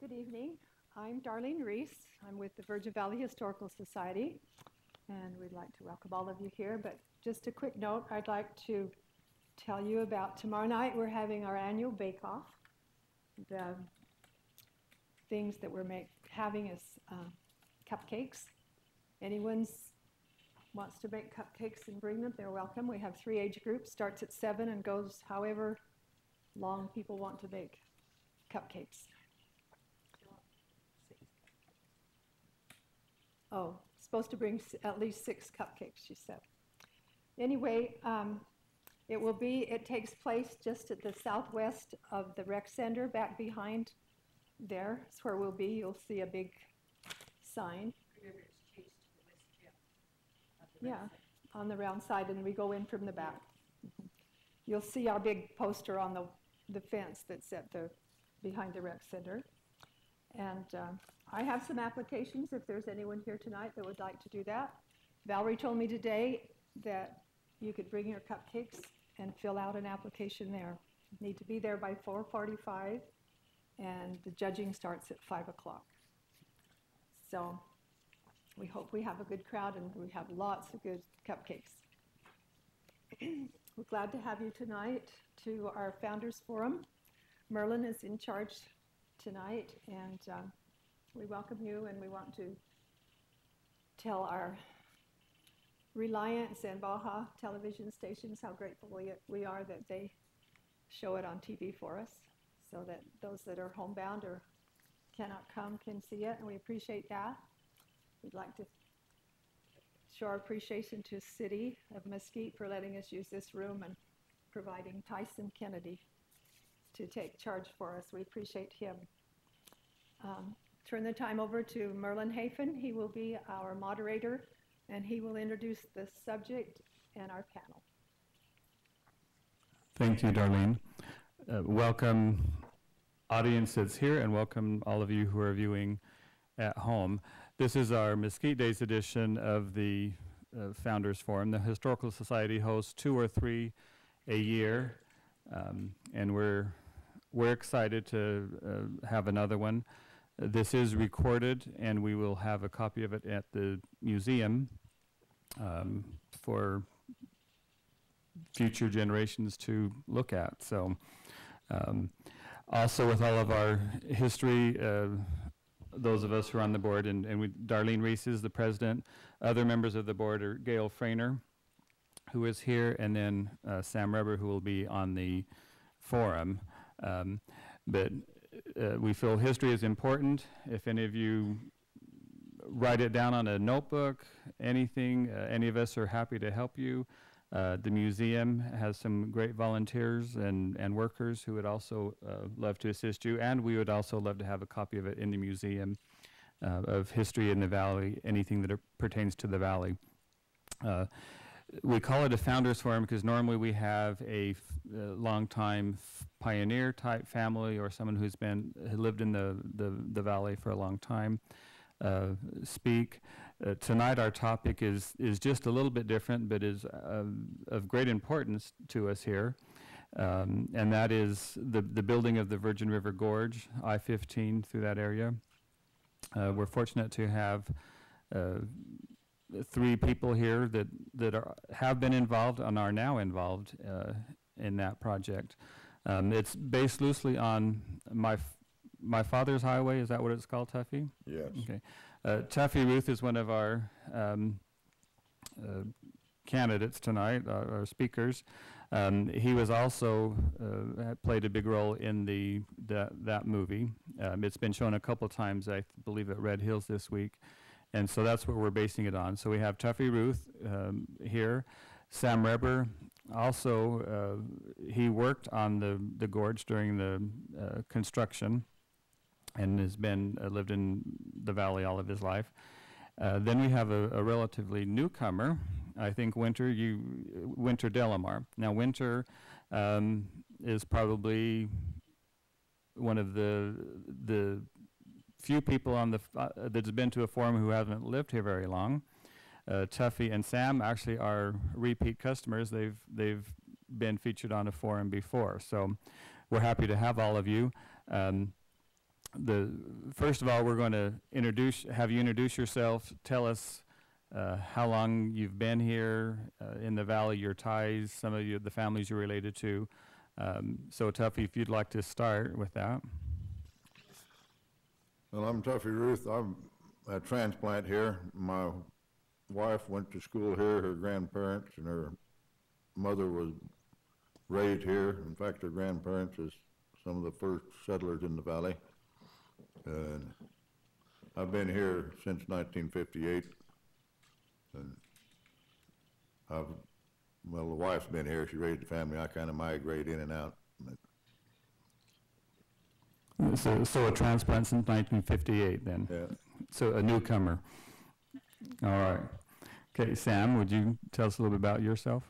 Good evening. I'm Darlene Reese. I'm with the Virgin Valley Historical Society, and we'd like to welcome all of you here. But just a quick note, I'd like to tell you about tomorrow night. We're having our annual bake-off. The things that we're having is cupcakes. Anyone wants to make cupcakes and bring them, they're welcome. We have 3 age groups, starts at 7 and goes however long people want to bake cupcakes. Oh, supposed to bring at least 6 cupcakes, she said. Anyway, it takes place just at the southwest of the rec center, back behind there. That's where we'll be. You'll see a big sign. Remember, it's chased to the west tip of the Yeah, rec center. on the round side, and we go in from the back. You'll see our big poster on the fence that's at behind the rec center. And I have some applications if there's anyone here tonight that would like to do that. Valerie told me today that you could bring your cupcakes and fill out an application there. You need to be there by 4:45, and the judging starts at 5 o'clock. So we hope we have a good crowd and we have lots of good cupcakes. We're glad to have you tonight to our Founders Forum. Merlin is in charge tonight, and we welcome you, and we want to tell our Reliance and Baja television stations how grateful we are that they show it on TV for us, so that those that are homebound or cannot come can see it, and we appreciate that. We'd like to show our appreciation to the City of Mesquite for letting us use this room and providing Tyson Kennedy to take charge for us. We appreciate him. Turn the time over to Merlin Hafen. He will be our moderator, and he will introduce the subject and our panel. Thank you, Darlene. Welcome, audience that's here, and welcome all of you who are viewing at home. This is our Mesquite Days edition of the Founders Forum. The Historical Society hosts 2 or 3 a year, and we're excited to have another one. This is recorded, and we will have a copy of it at the museum for future generations to look at. So also with all of our history, those of us who are on the board, and Darlene Reese is the president. Other members of the board are Gail Frainer, who is here, and then Sam Reber, who will be on the forum. But we feel history is important. If any of you write it down on a notebook, anything, any of us are happy to help you. The museum has some great volunteers and workers who would also love to assist you, and we would also love to have a copy of it in the museum of history in the Valley, anything that pertains to the Valley. We call it a Founders Forum because normally we have a long-time pioneer type family or someone who's lived in the Valley for a long time speak. Tonight our topic is just a little bit different, but is of great importance to us here, and that is the building of the Virgin River Gorge, I-15 through that area. We're fortunate to have 3 people here that have been involved and are now involved in that project. It's based loosely on my father's highway. Is that what it's called, Tuffy? Yes. Okay. Tuffy Ruth is one of our candidates tonight, our speakers. He was also played a big role in that movie. It's been shown a couple times, I believe, at Red Hills this week. And so that's what we're basing it on. So we have Tuffy Ruth here. Sam Reber, also, he worked on the gorge during the construction and has lived in the Valley all of his life. Then we have a relatively newcomer, I think Winter DeLaMare. Now Winter is probably one of the few people on that's been to a forum who haven't lived here very long. Tuffy and Sam actually are repeat customers. They've been featured on a forum before, so we're happy to have all of you. First of all, we're going to have you introduce yourself. Tell us how long you've been here in the valley, your ties, some of the families you're related to. So Tuffy, if you'd like to start with that. Well, I'm Tuffy Ruth. I'm a transplant here. My wife went to school here. Her grandparents and her mother was raised here. In fact, her grandparents is some of the first settlers in the valley. And I've been here since 1958. And well, the wife's been here. She raised the family. I kind of migrate in and out. So a transplant since 1958 then? Yeah. So a newcomer. All right. Okay, Sam, would you tell us a little bit about yourself?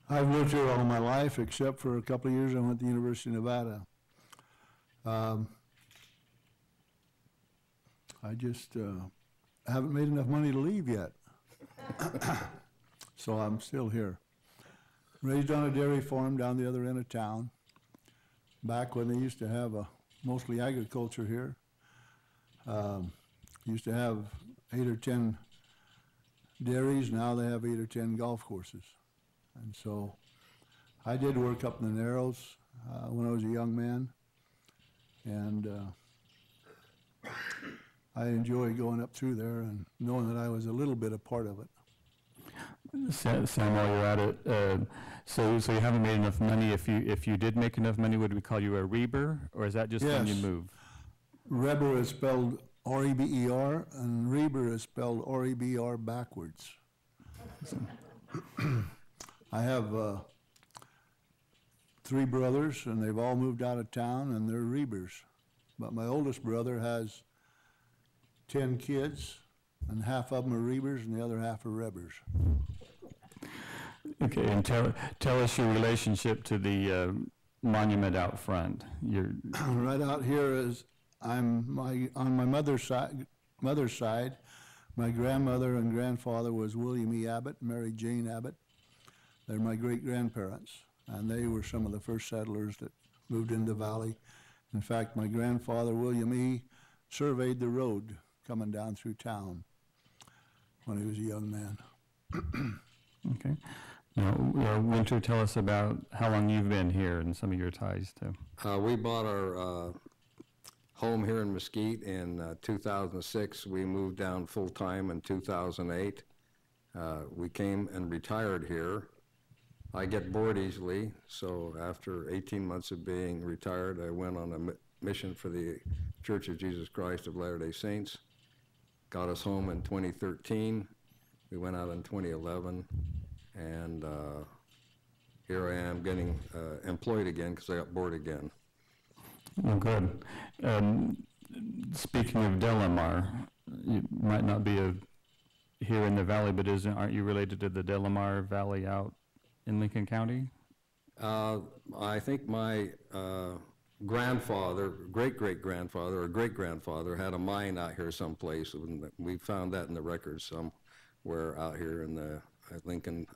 I've lived here all my life, except for a couple of years I went to the University of Nevada. I just haven't made enough money to leave yet. So I'm still here. Raised on a dairy farm down the other end of town, back when they used to have mostly agriculture here. Used to have 8 or 10 dairies. Now they have 8 or 10 golf courses. And so I did work up in the Narrows when I was a young man. And I enjoy going up through there and knowing that I was a little bit a part of it. Sam, while you're at it, so you haven't made enough money. If you did make enough money, would we call you a Reber, or is that just when you Yes. move? Reber is spelled R-E-B-E-R, and Reber is spelled R-E-B-R backwards. I have 3 brothers, and they've all moved out of town, and they're Rebers. But my oldest brother has 10 kids, and half of them are Rebers, and the other half are Rebers. Okay, and tell us your relationship to the monument out front. Right out here is on my mother's side. My grandmother and grandfather was William E. Abbott, Mary Jane Abbott. They're my great-grandparents, and they were some of the first settlers that moved into the valley. In fact, my grandfather, William E., surveyed the road coming down through town when he was a young man. Okay. Now, Winter, tell us about how long you've been here and some of your ties to. We bought our home here in Mesquite in 2006. We moved down full-time in 2008. We came and retired here. I get bored easily, so after 18 months of being retired, I went on a mission for the Church of Jesus Christ of Latter-day Saints. Got us home in 2013. We went out in 2011, and here I am getting employed again because I got bored again. Oh, good. Speaking of DeLaMare, you might not be here in the valley, but aren't you related to the DeLaMare Valley out in Lincoln County? I think my grandfather, great-great-grandfather, or great-grandfather had a mine out here someplace. We found that in the records somewhere out here in the Lincoln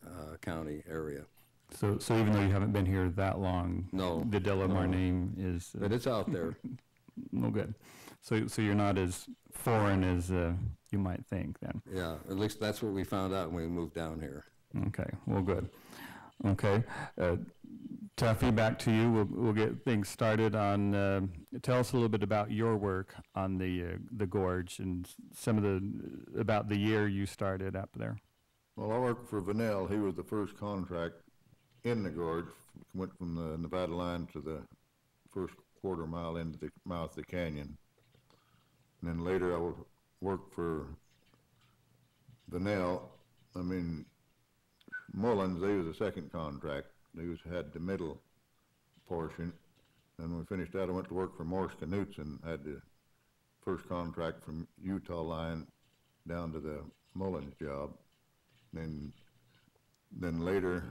County area. So even though you haven't been here that long, No, the DeLaMare name is... but it's out there. No good. So you're not as foreign as you might think then. Yeah, at least that's what we found out when we moved down here. Okay, well, good. Okay, Tuffy, back to you. We'll get things started on. Tell us a little bit about your work on the Gorge and about the year you started up there. Well, I worked for Vanell. He was the first contract in the Gorge. Went from the Nevada line to the first quarter mile into the mouth of the canyon. And then later I worked for Vanell. Mullins, they was the second contract. They had the middle portion. And when we finished that, I went to work for Morse Canoes and had the first contract from Utah line down to the Mullins job. Then later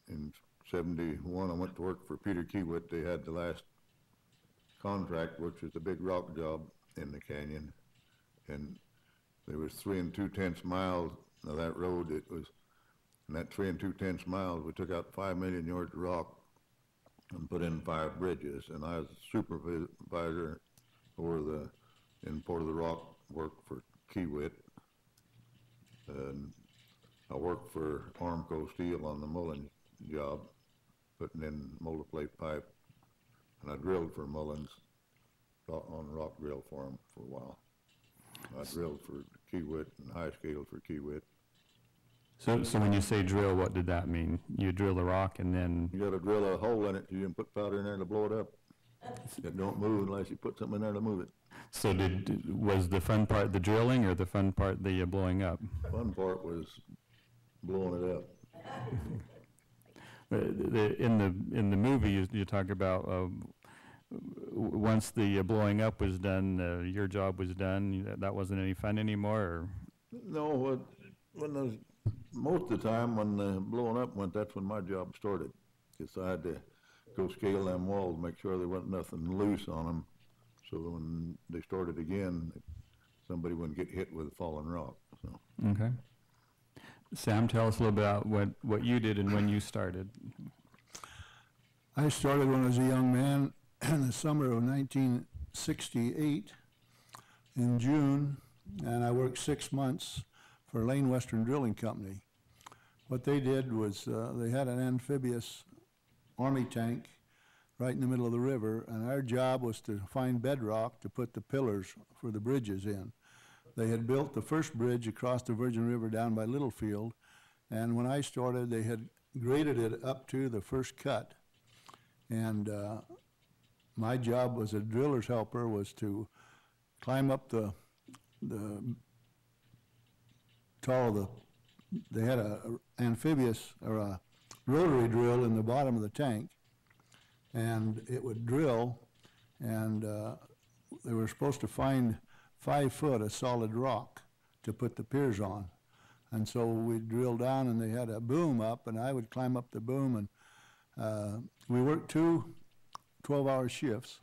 in 71, I went to work for Peter Kiewit. They had the last contract, which was the big rock job in the canyon. And there was 3 2/10 miles of that road. In that 3 2/10 miles, we took out 5 million yards of rock and put in 5 bridges. And I was supervisor in Port of the Rock, worked for Kiewit. And I worked for Armco Steel on the Mullins job, putting in multi-plate pipe. And I drilled for Mullins on rock drill for them for a while. I drilled for Kiewit and high scale for Kiewit. So when you say drill, what did that mean? You drill the rock and then, You gotta drill a hole in it, you can put powder in there to blow it up. It don't move unless you put something in there to move it. so was the fun part the drilling or the fun part the blowing up? Fun part was blowing it up. In the movie, you talk about once the blowing up was done, your job was done. That wasn't any fun anymore. Or? No, most of the time when the blowing up went, that's when my job started. Because I had to go scale them walls, make sure there wasn't nothing loose on them. So when they started again, somebody wouldn't get hit with falling rock. So. Okay. Sam, tell us a little bit about what you did and when you started. I started when I was a young man in the summer of 1968 in June, and I worked 6 months for Lane Western Drilling Company. What they did was they had an amphibious army tank right in the middle of the river, and our job was to find bedrock to put the pillars for the bridges in. They had built the first bridge across the Virgin River down by Littlefield, and when I started, they had graded it up to the first cut. And my job as a driller's helper was to climb up they had a amphibious or a rotary drill in the bottom of the tank, and it would drill, and they were supposed to find 5 foot of solid rock to put the piers on. And so we'd drill down, and they had a boom up, and I would climb up the boom, and we worked 2 12-hour shifts.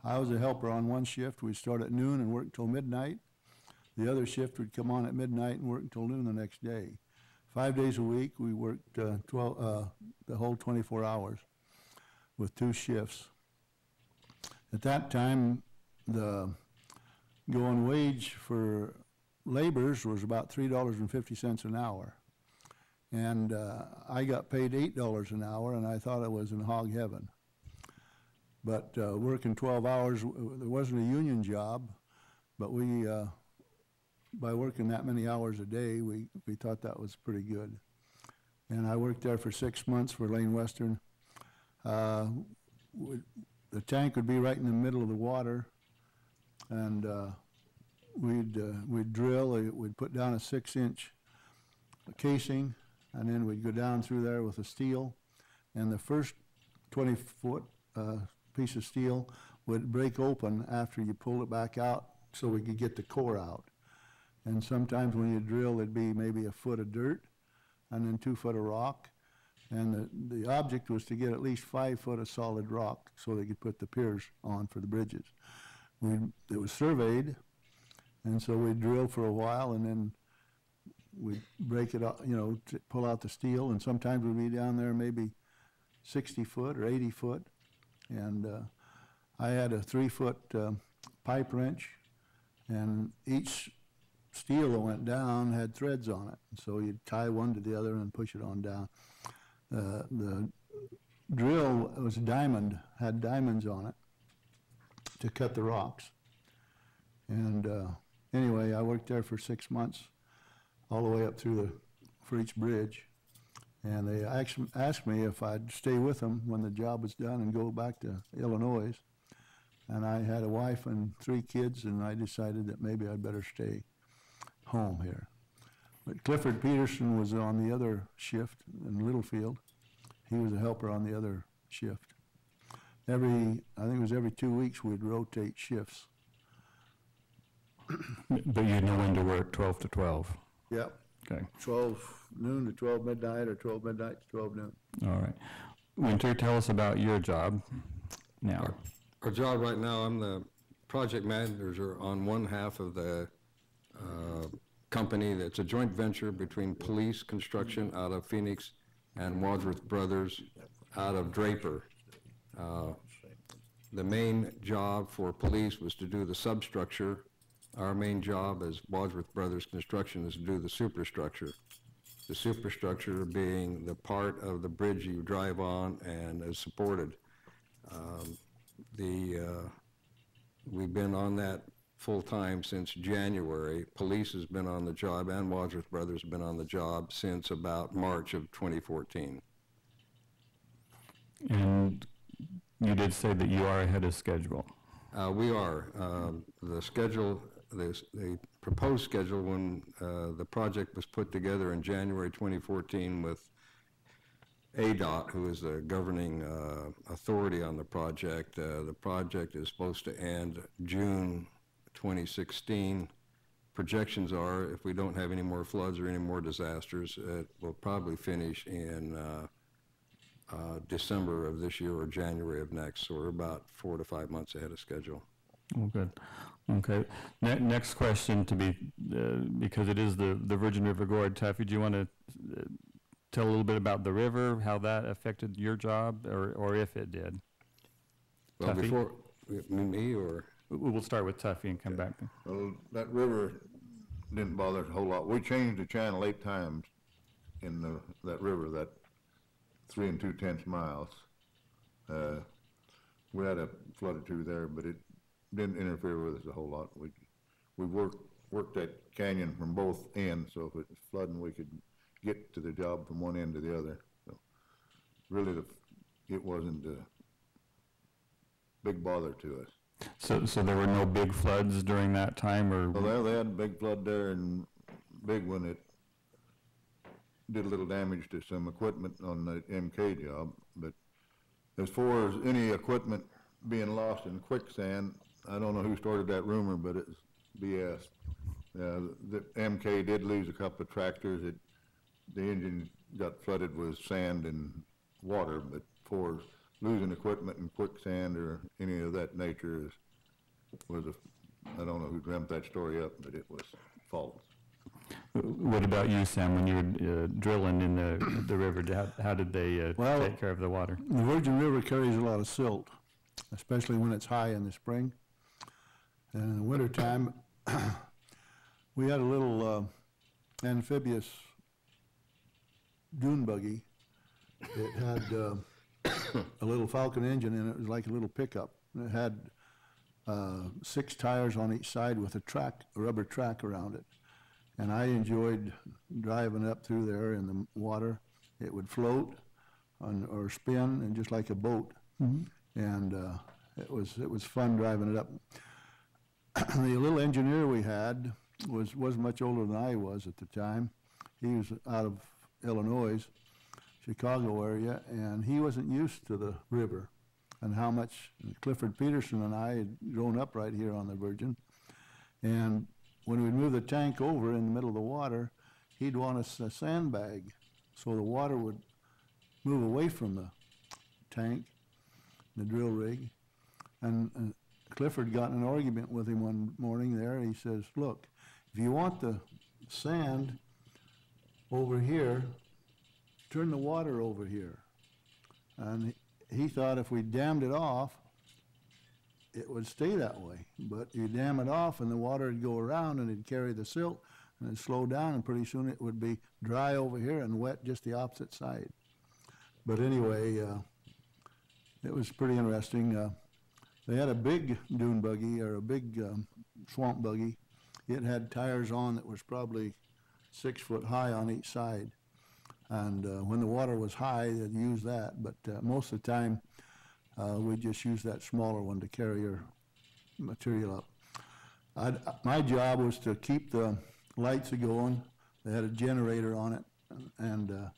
I was a helper on one shift. We'd start at noon and work until midnight. The other shift would come on at midnight and work until noon the next day. 5 days a week, we worked the whole 24 hours with 2 shifts. At that time, the going wage for laborers was about $3.50 an hour. And I got paid $8 an hour, and I thought I was in hog heaven. But working 12 hours, there wasn't a union job, but we, by working that many hours a day, we thought that was pretty good. And I worked there for 6 months for Lane Western. The tank would be right in the middle of the water, and we'd drill. We'd put down a 6-inch casing, and then we'd go down through there with a steel, and the first 20-foot piece of steel would break open after you pulled it back out so we could get the core out. And sometimes when you drill, there'd be maybe a foot of dirt and then 2 foot of rock. And the object was to get at least 5 foot of solid rock so they could put the piers on for the bridges. It was surveyed, and so we'd drill for a while, and then we'd break it up, to pull out the steel, and sometimes we'd be down there maybe 60 foot or 80 foot. And I had a 3-foot pipe wrench, and each steel that went down had threads on it. So you'd tie one to the other and push it on down. The drill was had diamonds on it to cut the rocks. And anyway, I worked there for 6 months, all the way up through for each bridge. And they actually asked me if I'd stay with them when the job was done and go back to Illinois. And I had a wife and 3 kids, and I decided that maybe I'd better stay home here. But Clifford Peterson was on the other shift in Littlefield. He was a helper on the other shift. I think it was every 2 weeks we'd rotate shifts. But you know when to work 12 to 12. Yep. Okay. 12 noon to 12 midnight, or 12 midnight to 12 noon. All right. Winter, tell us about your job now. Our job right now, I'm the project manager on one half of the company that's a joint venture between Police Construction out of Phoenix and Wadsworth Brothers out of Draper. The main job for police was to do the substructure. Our main job as Wadsworth Brothers Construction is to do the superstructure. The superstructure being the part of the bridge you drive on and is supported. We've been on that full-time since January. Police has been on the job, and Wadsworth Brothers have been on the job since about March of 2014. And you did say that you are ahead of schedule. We are. The schedule, the proposed schedule when the project was put together in January 2014 with ADOT, who is the governing authority on the project is supposed to end June 2016. Projections are, if we don't have any more floods or any more disasters, it will probably finish in December of this year or January of next, so we're about 4 to 5 months ahead of schedule. Oh, good. Okay. Next question to be, because it is the Virgin River Gorge. Tuffy, do you want to tell a little bit about the river, how that affected your job, or if it did? Well, Tuffy? before, me or? We'll start with Tuffy and come back. Well, that river didn't bother us a whole lot. We changed the channel 8 times in that river, that 3 2/10 miles. We had a flood or two there, but it didn't interfere with us a whole lot. We worked that canyon from both ends, so if it was flooding, we could get to the job from one end to the other. So really, it wasn't a big bother to us. So there were no big floods during that time, or? Well, they had a big flood there, and big one. It did a little damage to some equipment on the MK job. But as far as any equipment being lost in quicksand, I don't know who started that rumor, but it's BS. The MK did lose a couple of tractors. The engine got flooded with sand and water, but for losing equipment in quicksand or any of that nature I don't know who dreamt that story up, but it was false. What about you, Sam, when you were drilling in the river? How did they take care of the water? The Virgin River carries a lot of silt, especially when it's high in the spring. And in the wintertime, we had a little amphibious dune buggy. It had a little Falcon engine in it. It was like a little pickup. It had 6 tires on each side with a rubber track around it. And I enjoyed driving up through there in the water. It would float or spin, and just like a boat. Mm-hmm. And it was fun driving it up. The little engineer we had was much older than I was at the time. He was out of Illinois, Chicago area, and he wasn't used to the river and how much Clifford Peterson and I had grown up right here on the Virgin. And when we'd move the tank over in the middle of the water, he'd want us a sandbag so the water would move away from the tank, the drill rig. And Clifford got in an argument with him one morning there. He says, look, if you want the sand over here, turn the water over here. And he thought if we dammed it off, it would stay that way. But you dam it off and the water would go around and it'd carry the silt and it'd slow down, and pretty soon it would be dry over here and wet just the opposite side. But anyway, it was pretty interesting. They had a big dune buggy, or a big swamp buggy. It had tires on that was probably 6 foot high on each side. And when the water was high, they'd use that. But most of the time, we just use that smaller one to carry your material up. My job was to keep the lights going. They had a generator on it, and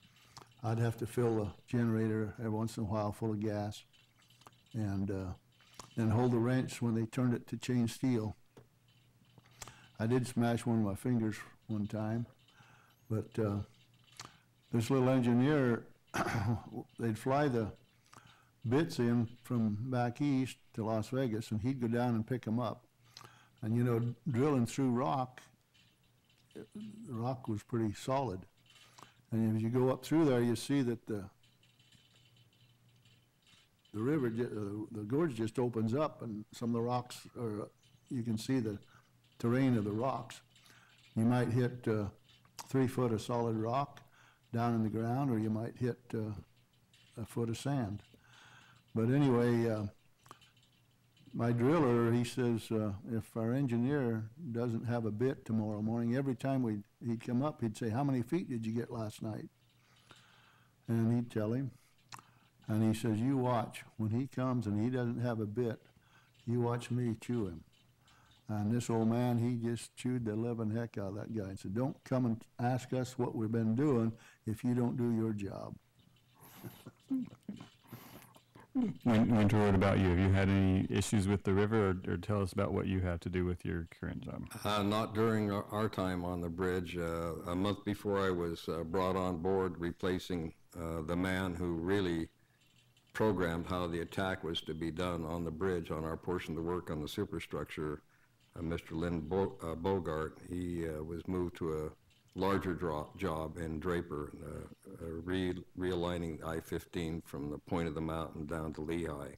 I'd have to fill the generator every once in a while full of gas, and then hold the wrench when they turned it to chain steel. I did smash one of my fingers one time, but this little engineer, they'd fly the bits in from back east to Las Vegas, and he'd go down and pick them up. And you know, drilling through rock, the rock was pretty solid. And as you go up through there, you see that the river, the gorge just opens up, and some of the rocks, or you can see the terrain of the rocks. You might hit 3 foot of solid rock down in the ground, or you might hit a foot of sand. But anyway, my driller, he says, if our engineer doesn't have a bit tomorrow morning, every time he'd come up, he'd say, how many feet did you get last night? And he'd tell him. And he says, you watch. When he comes and he doesn't have a bit, you watch me chew him. And this old man, he just chewed the living heck out of that guy and said, don't come and ask us what we've been doing if you don't do your job. Winter, what about you? Have you had any issues with the river, or tell us about what you have to do with your current job? Not during our time on the bridge. A month before I was brought on board, replacing the man who really programmed how the attack was to be done on the bridge on our portion of the work on the superstructure, Mr. Lynn Bogart. He was moved to a larger job in Draper, realigning I-15 from the point of the mountain down to Lehigh.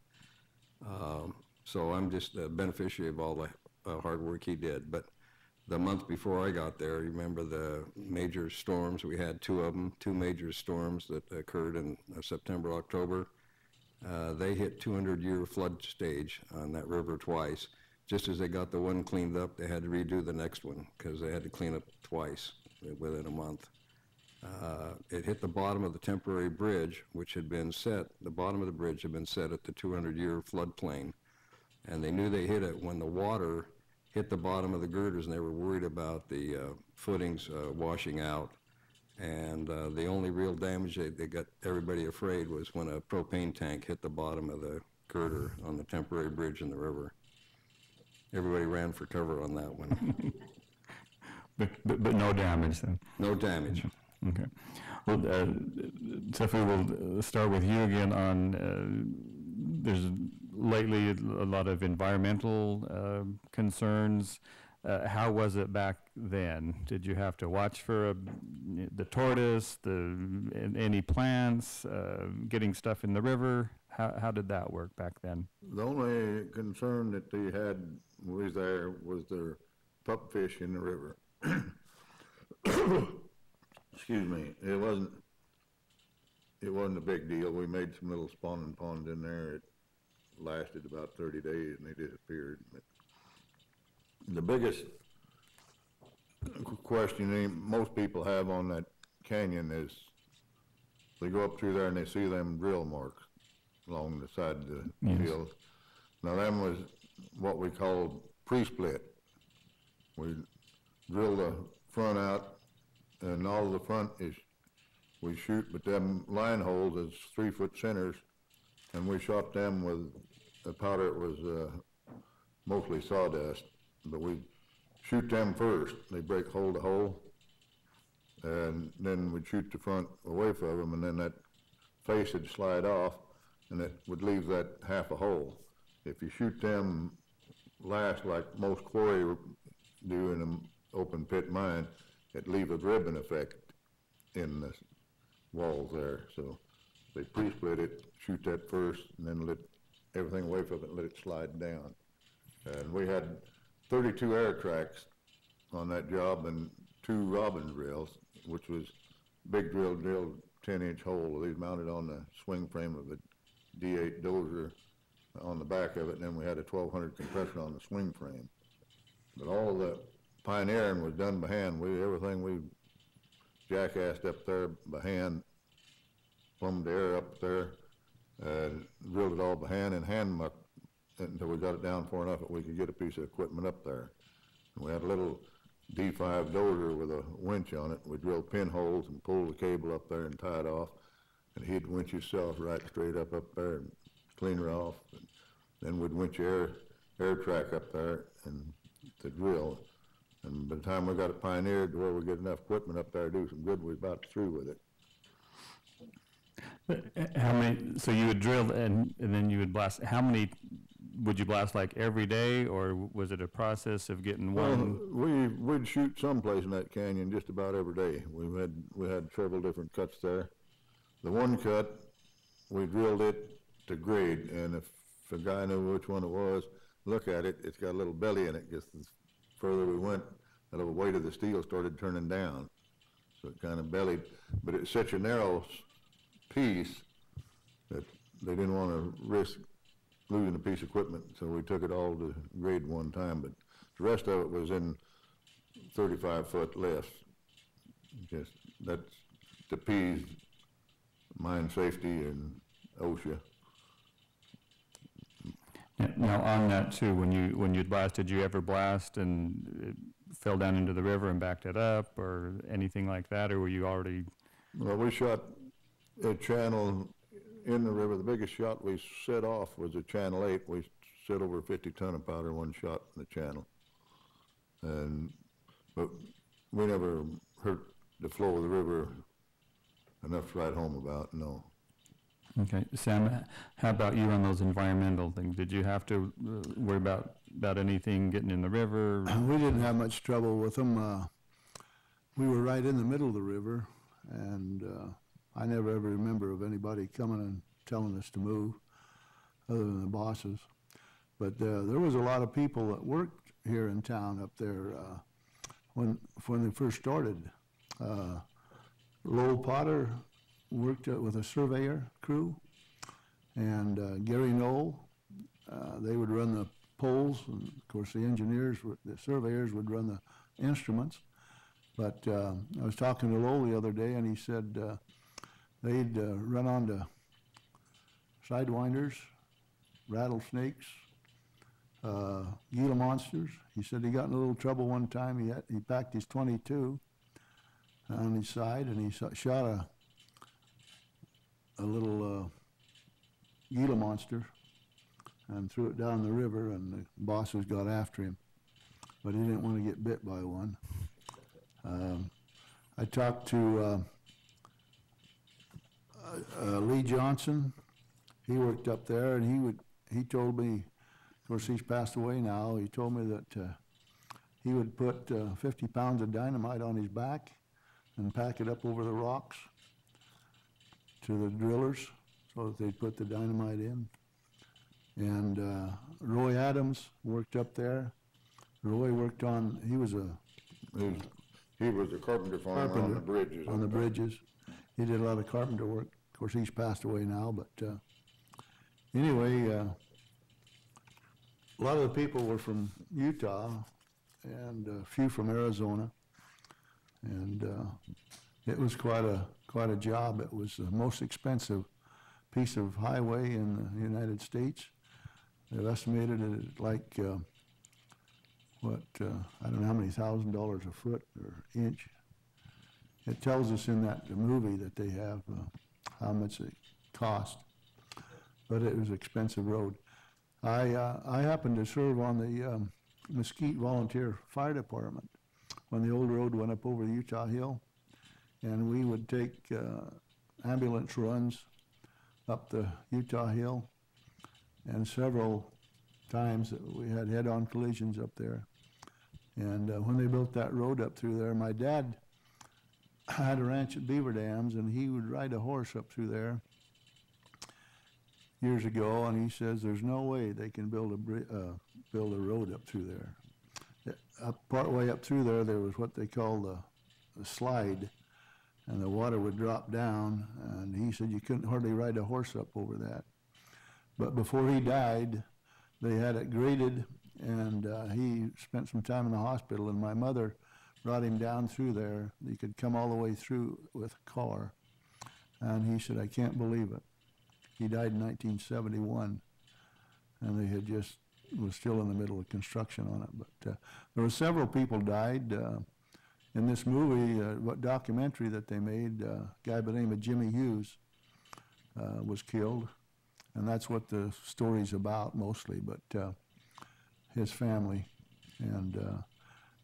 So I'm just a beneficiary of all the hard work he did. But the month before I got there, you remember the major storms? We had 2 of them, 2 major storms that occurred in September, October. They hit 200-year flood stage on that river twice. Just as they got the one cleaned up, they had to redo the next one because they had to clean up twice within a month. It hit the bottom of the temporary bridge, which had been set, the bottom of the bridge had been set at the 200-year floodplain. And they knew they hit it when the water hit the bottom of the girders, and they were worried about the footings washing out. And the only real damage they got everybody afraid was when a propane tank hit the bottom of the girder on the temporary bridge in the river. Everybody ran for cover on that one. But no damage then? No damage. Okay. Well, Tuffy, we'll start with you again on, there's lately a lot of environmental concerns. How was it back then? Did you have to watch for the tortoise, any plants, getting stuff in the river? How did that work back then? The only concern that they had was their pup fish in the river. Excuse me. It wasn't a big deal. We made some little spawning ponds in there. It lasted about 30 days and they disappeared. But the biggest question most people have on that canyon is they go up through there and they see them drill marks along the side of the field. Now, them was what we called pre-split. We drill the front out, and all of the front is we shoot, but them line holes is 3-foot centers, and we shot them with a powder. It was mostly sawdust, but we shoot them first. They break hole to hole, and then we'd shoot the front away from them, and then that face would slide off, and it would leave that half a hole. If you shoot them last, like most quarry do in an open pit mine, it leave a ribbon effect in the walls there. So they pre-split it, shoot that first, and then let everything away from it and let it slide down. And we had 32 air tracks on that job and 2 robin drills, which was big drilled 10-inch hole. These mounted on the swing frame of a D8 dozer on the back of it, and then we had a 1200 compressor on the swing frame. But all the pioneering was done by hand. Everything we jackassed up there by hand, plumbed the air up there, drilled it all by hand and hand mucked until we got it down far enough that we could get a piece of equipment up there. And we had a little D5 dozer with a winch on it. We drilled pinholes and pulled the cable up there and tie it off, and he'd winch himself right straight up there and clean her off. And then we'd winch air track up there and to drill. And by the time we got it pioneered to where we get enough equipment up there to do some good, we were about through with it. How many, so you would drill and then you would blast, how many would you blast, like every day, or was it a process of getting one? Well, we'd shoot someplace in that canyon just about every day. We had several different cuts there. The one cut, we drilled it to grade, and if a guy knew which one it was, look at it, it's got a little belly in it, because the further we went, the weight of the steel started turning down. So it kind of bellied, but it's such a narrow piece that they didn't want to risk losing a piece of equipment, so we took it all to grade one time, but the rest of it was in 35-foot lifts. Just, that's to appease mine safety and OSHA. Now, on that too, when you'd blast, did you ever blast and it fell down into the river and backed it up, or anything like that, or were you already? Well, we shot a channel in the river. The biggest shot we set off was a Channel 8. We set over 50 ton of powder in one shot in the channel. But we never hurt the flow of the river enough to write home about, no. Okay, Sam, how about you on those environmental things? Did you have to worry about anything getting in the river? We didn't have much trouble with them. We were right in the middle of the river, and I never ever remember of anybody coming and telling us to move, other than the bosses. But there was a lot of people that worked here in town up there when they first started. Lowell Potter worked with a surveyor crew, and Gary Knoll, they would run the poles, and of course the engineers, the surveyors would run the instruments. But I was talking to Lowell the other day, and he said they'd run onto sidewinders, rattlesnakes, Gila monsters. He said he got in a little trouble one time. He packed his .22 on his side, and he shot a little Gila monster and threw it down the river, and the bosses got after him, but he didn't want to get bit by one. I talked to Lee Johnson. He worked up there, and he told me, of course he's passed away now, he told me that he would put 50 pounds of dynamite on his back and pack it up over the rocks to the drillers so that they'd put the dynamite in. And Roy Adams worked up there. Roy worked on, he was a carpenter farmer on the bridges. On the bridges. He did a lot of carpenter work. Of course, he's passed away now, but anyway, a lot of the people were from Utah and a few from Arizona, and it was quite a job. It was the most expensive piece of highway in the United States. They've estimated it at like I don't know how many $1,000s a foot or inch. It tells us in that movie that they have how much it cost, but it was an expensive road. I happened to serve on the Mesquite Volunteer Fire Department when the old road went up over the Utah Hill, and we would take ambulance runs up the Utah Hill, and several times that we had head-on collisions up there. And when they built that road up through there, my dad had a ranch at Beaver Dams, and he would ride a horse up through there years ago, and he says there's no way they can build a road up through there. Part way up through there was what they call the slide, and the water would drop down, and he said you couldn't hardly ride a horse up over that. But before he died, they had it graded, and he spent some time in the hospital, and my mother brought him down through there. He could come all the way through with a car, and he said, I can't believe it. He died in 1971, and they had was still in the middle of construction on it. But there were several people died. In this movie, what documentary that they made, a guy by the name of Jimmy Hughes was killed, and that's what the story's about mostly, but his family. And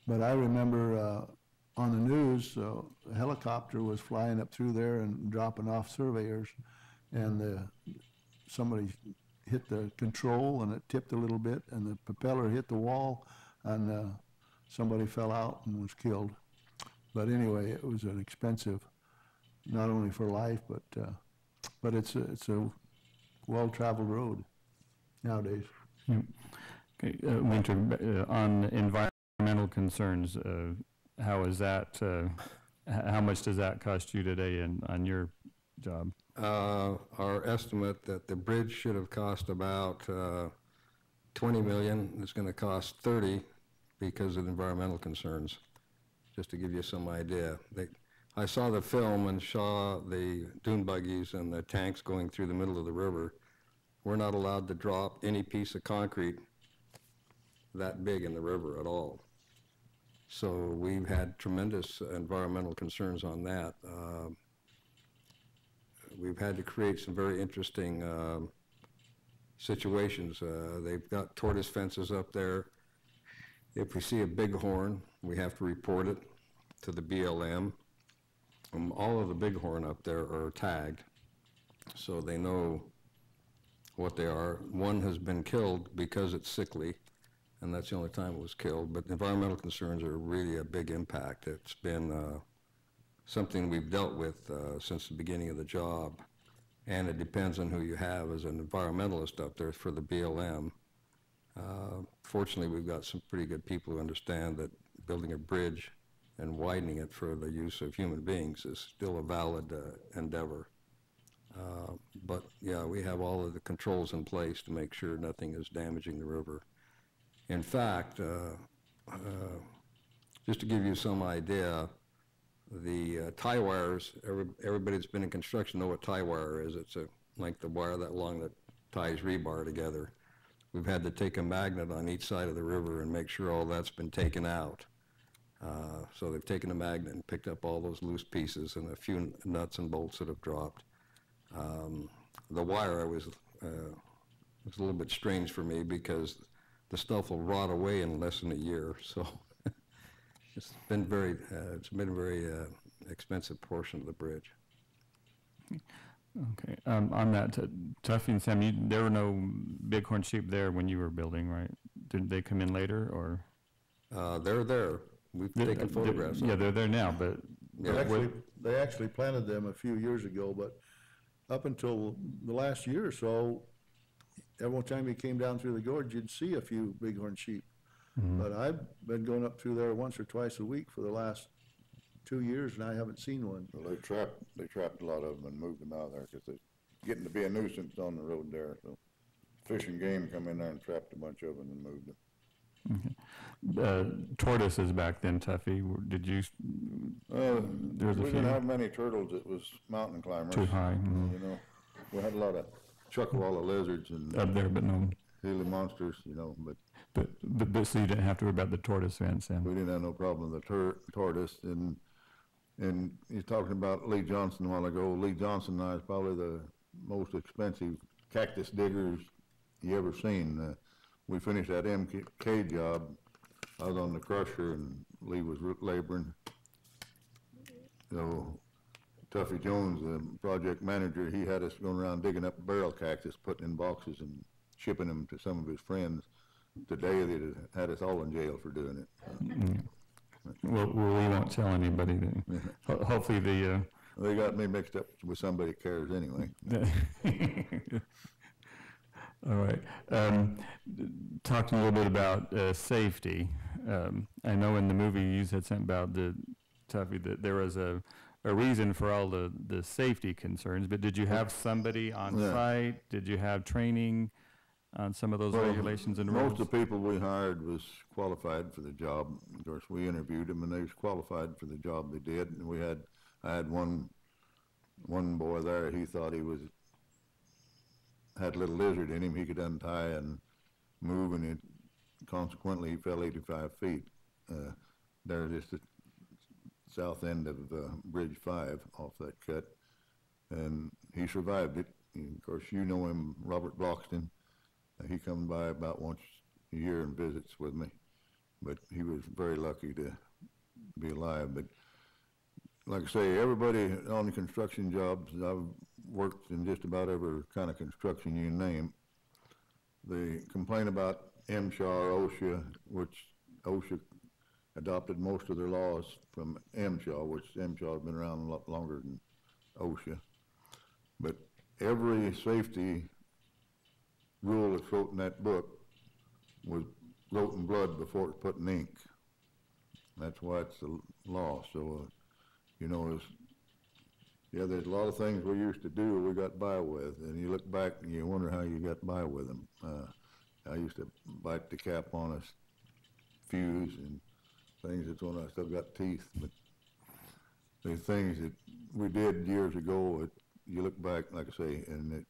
but I remember on the news, a helicopter was flying up through there and dropping off surveyors, and somebody hit the control, and it tipped a little bit, and the propeller hit the wall, and somebody fell out and was killed. But anyway, it was an expensive, not only for life, but it's a well-traveled road nowadays. Okay, Winter, on environmental concerns, how is that, how much does that cost you today on your job? Our estimate that the bridge should have cost about 20 million, it's going to cost 30 because of environmental concerns, just to give you some idea. I saw the film and saw the dune buggies and the tanks going through the middle of the river. We're not allowed to drop any piece of concrete that big in the river at all. So we've had tremendous environmental concerns on that. We've had to create some very interesting situations. They've got tortoise fences up there. If we see a bighorn, we have to report it to the BLM. All of the bighorn up there are tagged, so they know what they are. One has been killed because it's sickly, and that's the only time it was killed. But environmental concerns are really a big impact. It's been something we've dealt with since the beginning of the job, and it depends on who you have as an environmentalist up there for the BLM. Fortunately, we've got some pretty good people who understand that building a bridge and widening it for the use of human beings is still a valid endeavor. But yeah, we have all of the controls in place to make sure nothing is damaging the river. In fact, just to give you some idea, the tie wires, everybody that's been in construction know what tie wire is. It's like the wire that long that ties rebar together. We've had to take a magnet on each side of the river and make sure all that's been taken out. So they've taken a magnet and picked up all those loose pieces and a few nuts and bolts that have dropped. The wire was a little bit strange for me because the stuff will rot away in less than a year. So it's been a very expensive portion of the bridge. Okay, on that, Tuffy and Sam, there were no bighorn sheep there when you were building, right? Did they come in later, or? They're there. We've taken photographs. Yeah, they're there now, but. Yeah. They actually planted them a few years ago, but up until the last year or so, every time you came down through the gorge, you'd see a few bighorn sheep. Mm-hmm. But I've been going up through there once or twice a week for the last 2 years, and I haven't seen one. Well, they trapped a lot of them and moved them out of there because they're getting to be a nuisance on the road there. So Fish and Game come in there and trapped a bunch of them and moved them. Okay. Tortoises back then, Tuffy, did you? There was a We few. didn't have many turtles. It was mountain climbers. Too high. Mm-hmm. You know, we had a lot of chuckwalla lizards and Up there, but no. Gila monsters. You know, but But so you didn't have to worry about the tortoise fence, and. we didn't have no problem with the tortoise. And you're talking about Lee Johnson a while ago. Lee Johnson and I is probably the most expensive cactus diggers you ever seen. We finished that MK job. I was on the crusher and Lee was laboring. So Tuffy Jones, the project manager, he had us going around digging up barrel cactus, putting in boxes and shipping them to some of his friends. Today they had us all in jail for doing it. Mm. Well, we won't tell anybody. Hopefully They got me mixed up with somebody who cares anyway. All right. Talking a little bit about safety. I know in the movie you said something about Tuffy, that there was a reason for all the safety concerns, but did you have somebody on site? Did you have training on some of those regulations and rules? Most of the people we hired was qualified for the job. Of course, we interviewed them and they was qualified for the job they did. And I had one boy there, he thought he had a little lizard in him he could untie and move, and consequently he fell 85 feet. There, just the south end of Bridge 5 off that cut, and he survived it. And of course, you know him, Robert Bloxton. He comes by about once a year and visits with me, but he was very lucky to be alive. But like I say, everybody on the construction jobs, I've worked in just about every kind of construction you name. They complain about MSHA or OSHA, which OSHA adopted most of their laws from MSHA, which MSHA has been around a lot longer than OSHA. But every safety rule that's wrote in that book was wrote in blood before it's put in ink. That's why it's the law. So, you know, there's a lot of things we used to do we got by with, and you look back and you wonder how you got by with them. I used to bite the cap on a fuse and things. That's when I still got teeth, but the things that we did years ago, you look back, like I say, and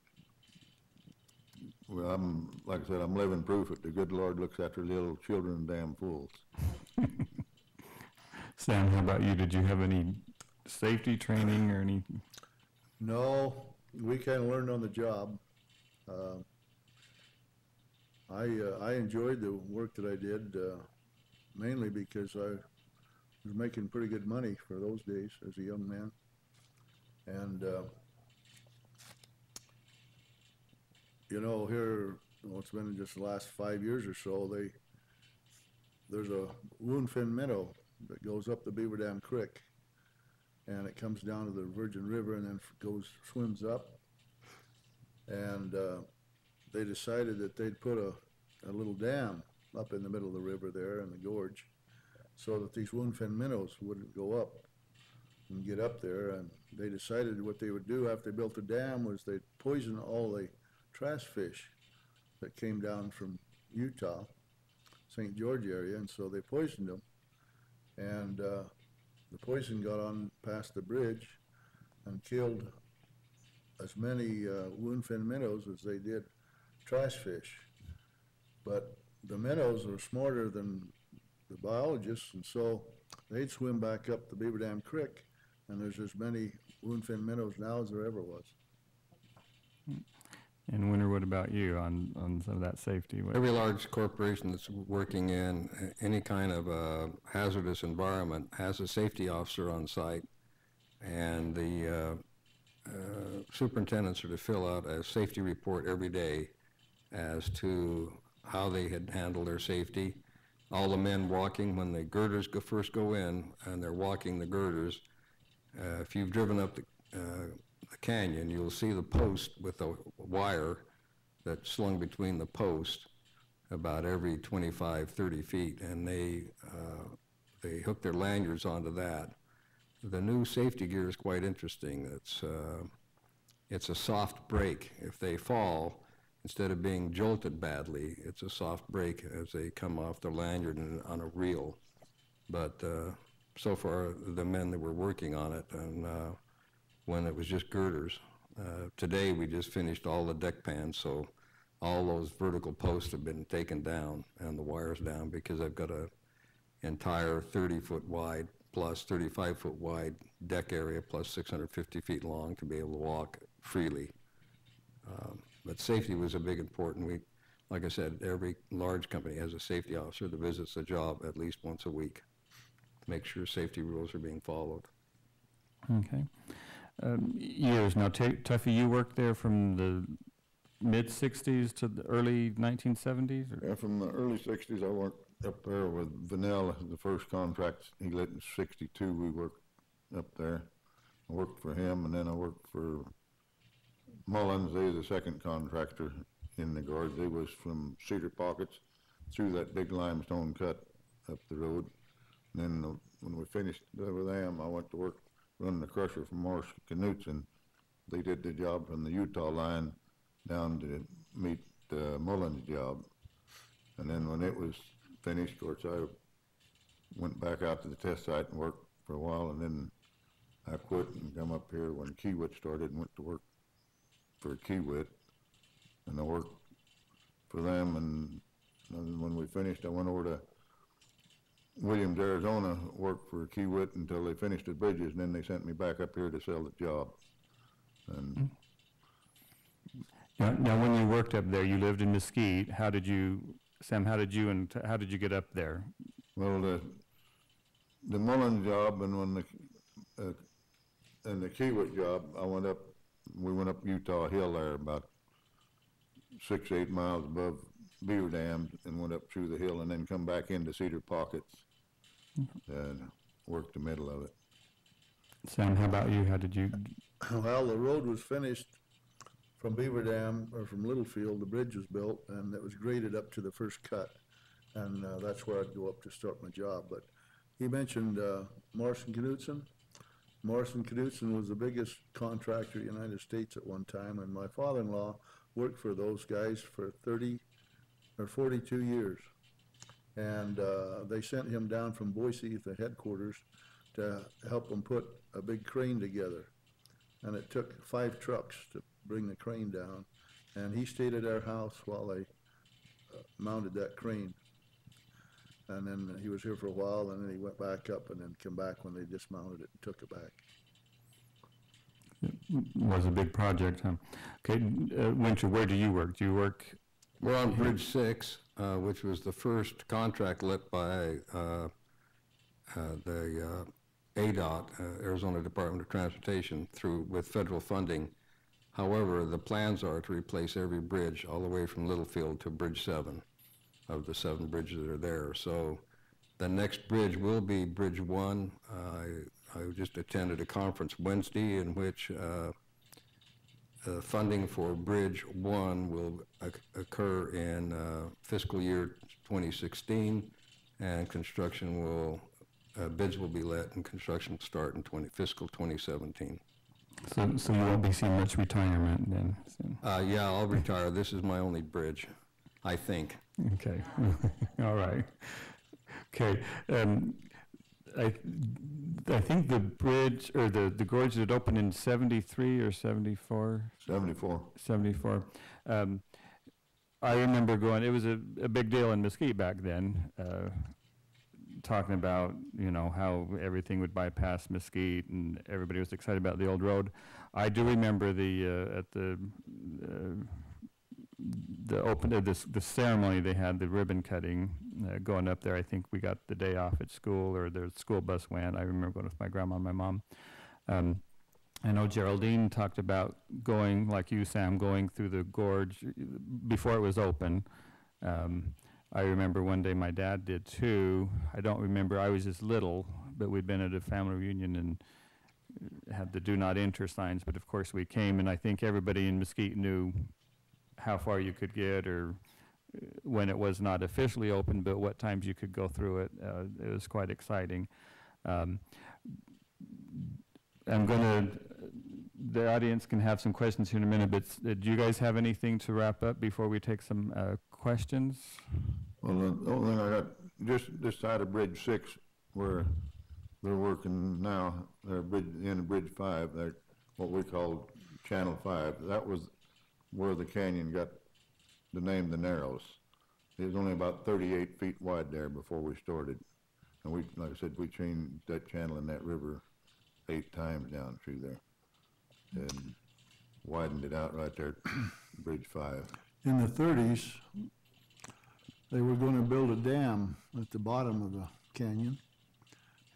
well, like I said, I'm living proof that the good Lord looks after little children and damn fools. Sam, how about you? Did you have any safety training or any? No, we kind of learned on the job. I enjoyed the work that I did, mainly because I was making pretty good money for those days as a young man. And, you know, here, well, it's been just the last 5 years or so, there's a woundfin minnow that goes up the Beaver Dam Creek, and it comes down to the Virgin River and then swims up. And they decided that they'd put a little dam up in the middle of the river there in the gorge so that these woundfin minnows wouldn't go up and get up there. And they decided what they would do after they built the dam was they'd poison all the trash fish that came down from Utah, St. George area, and so they poisoned them. And the poison got on past the bridge and killed as many woundfin minnows as they did trash fish. But the minnows were smarter than the biologists, and so they'd swim back up the Beaver Dam Creek, and there's as many woundfin minnows now as there ever was. And Winter, what about you on some of that safety? Every large corporation that's working in any kind of hazardous environment has a safety officer on site, and the superintendents are to fill out a safety report every day as to how they had handled their safety. All the men walking when the girders first go in, and they're walking the girders. If you've driven up the canyon, you'll see the post with a wire that's slung between the post about every 25, 30 feet, and they hook their lanyards onto that. The new safety gear is quite interesting. It's a soft brake. If they fall, instead of being jolted badly, it's a soft brake as they come off their lanyard and on a reel. But so far, the men that were working on it, and when it was just girders. Today, we just finished all the deck pans, so all those vertical posts have been taken down and the wires down because I've got a entire 30-foot wide plus 35-foot wide deck area plus 650 feet long to be able to walk freely. But safety was a big important. Like I said, every large company has a safety officer that visits the job at least once a week to make sure safety rules are being followed. Okay. Years now, Tuffy, you worked there from the mid-'60s to the early 1970s? Or? Yeah, from the early 60s, I worked up there with Vanilla. The first contract he lit in 62, we worked up there. I worked for him, and then I worked for Mullins. They were the second contractor in the Gorge. They was from Cedar Pockets through that big limestone cut up the road. And then when we finished with them, I went to work running the crusher for Morse Knutson. They did the job from the Utah line down to meet Mullins' job. And then when it was finished, of course, I went back out to the test site and worked for a while, and then I quit and come up here when Kiewit started and went to work for Kiewit. And I worked for them, and when we finished, I went over to Williams, Arizona, worked for Kiewit until they finished the bridges, and then they sent me back up here to sell the job. And now, when you worked up there, you lived in Mesquite. How did you, Sam? How did you get up there? Well, the Mullins job and when the Kiewit job, we went up Utah Hill there about 6, 8 miles above Beaver Dam and went up through the hill and then come back into Cedar Pockets and worked the middle of it. Sam, how about you? How did you? Well, the road was finished from Beaver Dam, or from Littlefield, the bridge was built, and it was graded up to the first cut. And that's where I'd go up to start my job. But he mentioned Morrison Knudsen. Morrison Knudsen was the biggest contractor in the United States at one time, and my father-in-law worked for those guys for 30 or 42 years. And they sent him down from Boise, the headquarters, to help them put a big crane together. And it took 5 trucks to bring the crane down. And he stayed at our house while they mounted that crane. And then he was here for a while, and then he went back up and then came back when they dismounted it and took it back. It was a big project, huh? Okay, Winter, where do you work? Do you work? We're on Bridge 6, which was the first contract let by the ADOT, Arizona Department of Transportation, with federal funding. However, the plans are to replace every bridge all the way from Littlefield to Bridge 7 of the 7 bridges that are there. So the next bridge will be Bridge 1. I just attended a conference Wednesday in which funding for Bridge 1 will occur in fiscal year 2016, and construction bids will be let and construction will start in fiscal 2017. So you won't be seeing much retirement then? Soon. Yeah, I'll retire. This is my only bridge, I think. Okay, all right. Okay, I think the bridge, or the gorge had opened in 73 or 74? 74. 74. I remember going, it was a big deal in Mesquite back then, talking about, how everything would bypass Mesquite and everybody was excited about the old road. I do remember the ceremony they had, the ribbon cutting, going up there. I think we got the day off at school, or the school bus went. I remember going with my grandma and my mom. I know Geraldine talked about going, like you, Sam, going through the gorge before it was open. I remember one day my dad did too. I don't remember, I was just little, but we'd been at a family reunion and had the do not enter signs, but of course we came, and I think everybody in Mesquite knew how far you could get, or when it was not officially open, but what times you could go through it. It was quite exciting. The audience can have some questions here in a minute, but do you guys have anything to wrap up before we take some questions? Well, the only thing I got, just this side of Bridge 6, where they're working now, they're in Bridge 5, they're what we call Channel 5. That was where the canyon got the name the Narrows. It was only about 38 feet wide there before we started. And we, like I said, we changed that channel in that river 8 times down through there and widened it out right there at Bridge 5. In the 30s, they were going to build a dam at the bottom of the canyon,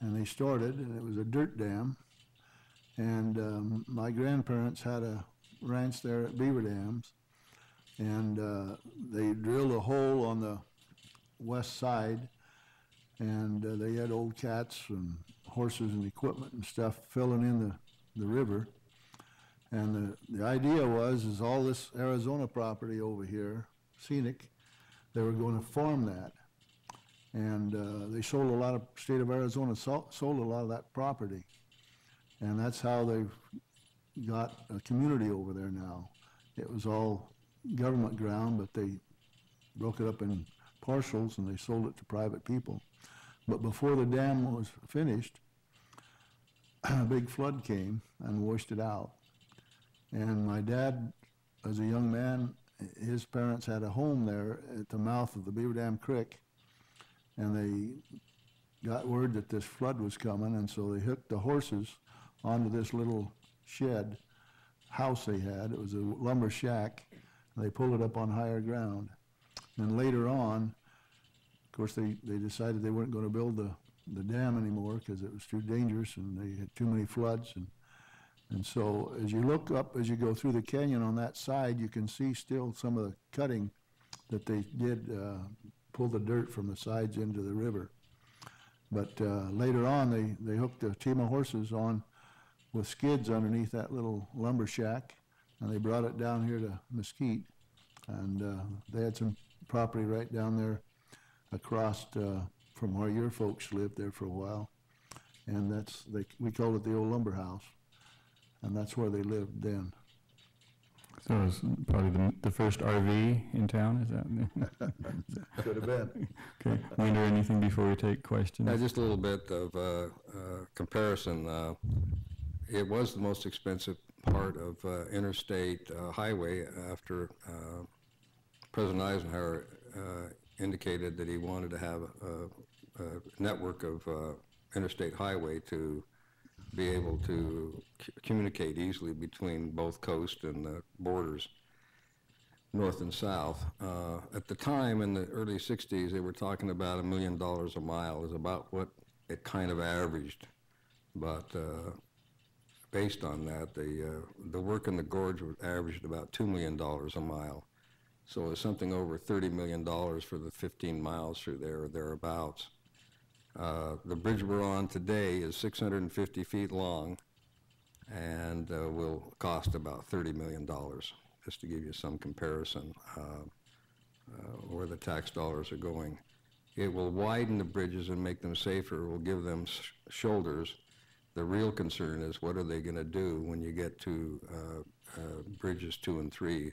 and they started, and it was a dirt dam. And my grandparents had a ranch there at Beaver Dams, and they drilled a hole on the west side, and they had old cats and horses and equipment and stuff filling in the river. And the idea was all this Arizona property over here, scenic, they were going to farm that. And they sold a lot of, state of Arizona sold a lot of that property. And that's how they've got a community over there now. It was all government ground, but they broke it up in parcels and they sold it to private people. But before the dam was finished, a big flood came and washed it out. And my dad, as a young man, his parents had a home there at the mouth of the Beaver Dam Creek, and they got word that this flood was coming, and so they hooked the horses onto this little shed house they had. It was a lumber shack. They pulled it up on higher ground. And later on, of course, they decided they weren't going to build the dam anymore because it was too dangerous and they had too many floods. And so as you look up, as you go through the canyon on that side, you can see still some of the cutting that they did pull the dirt from the sides into the river. But later on, they hooked a team of horses on with skids underneath that little lumber shack, and they brought it down here to Mesquite. And they had some property right down there across from where your folks lived there for a while. And we called it the old lumber house, and that's where they lived then. So it was probably the first RV in town, is that? Could have been. Okay. Wonder anything before we take questions? Just a little bit of comparison. It was the most expensive part of interstate highway after President Eisenhower indicated that he wanted to have a network of interstate highway to be able to communicate easily between both coast and the borders, north and south. At the time, in the early 60s, they were talking about $1 million a mile is about what it kind of averaged. But based on that, the work in the Gorge averaged about $2 million a mile. So it's something over $30 million for the 15 miles through there or thereabouts. The bridge we're on today is 650 feet long and will cost about $30 million, just to give you some comparison where the tax dollars are going. It will widen the bridges and make them safer, will give them shoulders. The real concern is what are they going to do when you get to bridges 2 and 3.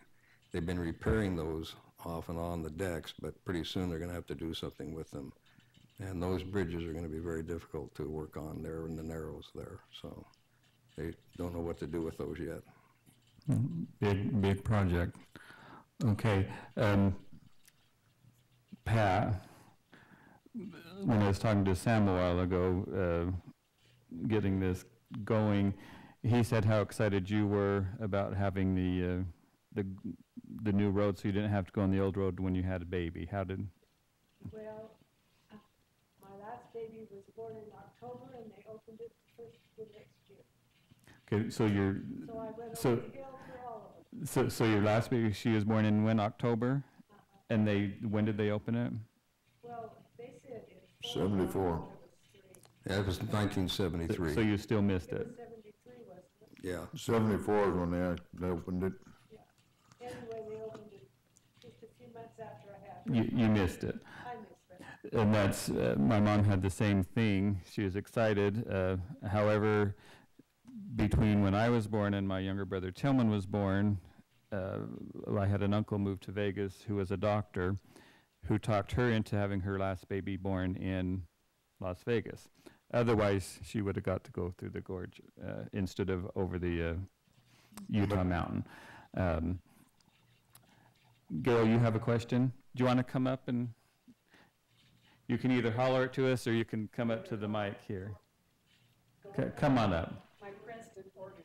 They've been repairing those off and on the decks, but pretty soon they're going to have to do something with them. And those bridges are going to be very difficult to work on there in the Narrows there. So they don't know what to do with those yet. Big project. Okay. Pat, when I was talking to Sam a while ago, getting this going, he said how excited you were about having the new road, so you didn't have to go on the old road when you had a baby. How did? Well, my last baby was born in October, and they opened it the next year. Okay, so you're. So I went over the hill for all of them. So your last baby, she was born in when, October? And when did they open it? Well, they said in 74. Yeah, it was 1973. So you still missed it? 73, wasn't it? Yeah. 74 is when they opened it. Yeah. Anyway, they opened it just a few months after I had her. You missed it. I missed it. And that's, my mom had the same thing. She was excited. However, between when I was born and my younger brother Tillman was born, I had an uncle move to Vegas who was a doctor who talked her into having her last baby born in Las Vegas. Otherwise, she would have got to go through the Gorge instead of over the Utah mountain. Gail, you have a question? Do you want to come up and you can either holler it to us or you can come up to the mic here. Come on up. My Princeton organ.